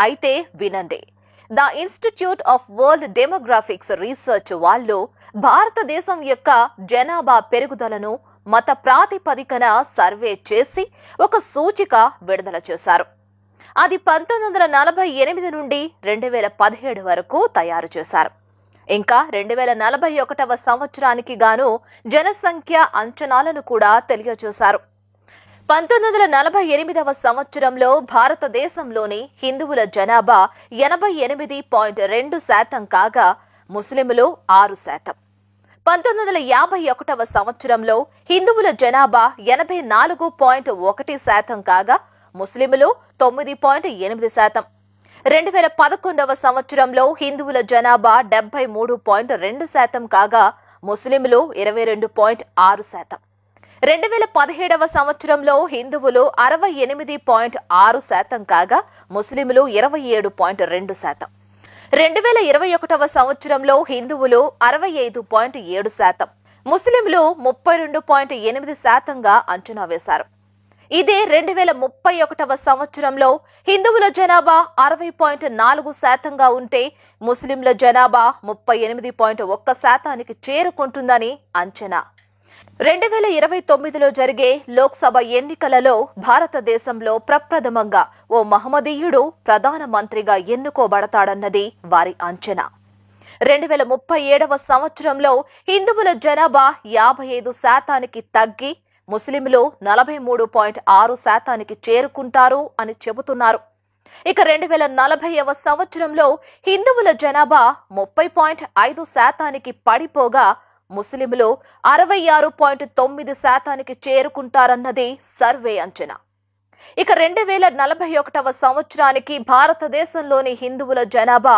అయితే వినండి. The institute of world demographics research వాళ్ళు భారతదేశం యొక్క జనాభా పెరుగుదలను మత ప్రాతిపదికన సర్వే చేసి ఒక సూచిక విడుదల చేశారు. అది 1948 నుండి 2017 వరకు తయారు చేశారు. ఇంకా 2041వ సంవత్సరానికి గాను జనసంఖ్య అంచనాలను కూడా తెలియజేశారు. 1948వ సంవత్సరంలో భారతదేశంలోని హిందువుల జనాభా 88.2% కాగా ముస్లింలు 6%. 1951వ సంవత్సరంలో హిందువుల జనాభా 84.1% కాగా ముస్లింలు 9.8%. 2011వ సంవత్సరంలో హిందువుల జనాభా 73.2% కాగా ముస్లింలు 22.6%. 2017వ సంవత్సరంలో హిందువులు 68.6% కాగా ముస్లింలు 27.2%. 2021వ సంవత్సరంలో హిందువులు 65.7%, ముస్లింలు 32.8%గా అంచనా వేశారు. ఇదే 2031వ సంవత్సరంలో హిందువుల జనాభా 60.4%గా ఉంటే ముస్లింల జనాభా 38.1%కి చేరుకుంటుందని అంచనా. 2029లో జరిగే లోక్సభ ఎన్నికలలో భారతదేశంలో ప్రప్రథమంగా ఓ మహమ్మదీయుడు ప్రధానమంత్రిగా ఎన్నుకోబడతాడన్నది వారి అంచనా. 2037వ సంవత్సరంలో హిందువుల జనాభా 55%కి తగ్గి ముస్లింలు 43.6%కి చేరుకుంటారు అని చెబుతున్నారు. ఇక 2040వ సంవత్సరంలో హిందువుల జనాభా 30.5%కి పడిపోగా ముస్లింలు 66.9%కి చేరుకుంటారన్నది సర్వే అంచనా. ఇక 2041వ సంవత్సరానికి భారతదేశంలోని హిందువుల జనాభా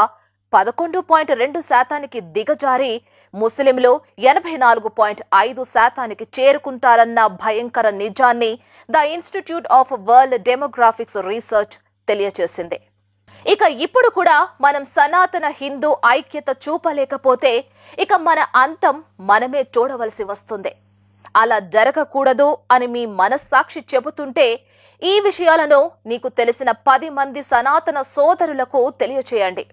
11.2%కి దిగజారి ముస్లింలు 84.5%కి చేరుకుంటారన్న భయంకర నిజాన్ని the institute of world demographics research తెలియజేసింది. ఇక ఇప్పుడు కూడా మనం సనాతన హిందూ ఐక్యత చూపలేకపోతే ఇక మన అంతం మనమే చూడవలసి వస్తుంది. అలా జరగకూడదు అని మీ మనస్సాక్షి చెబుతుంటే ఈ విషయాలను నీకు తెలిసిన 10 మంది సనాతన సోదరులకు తెలియచేయండి.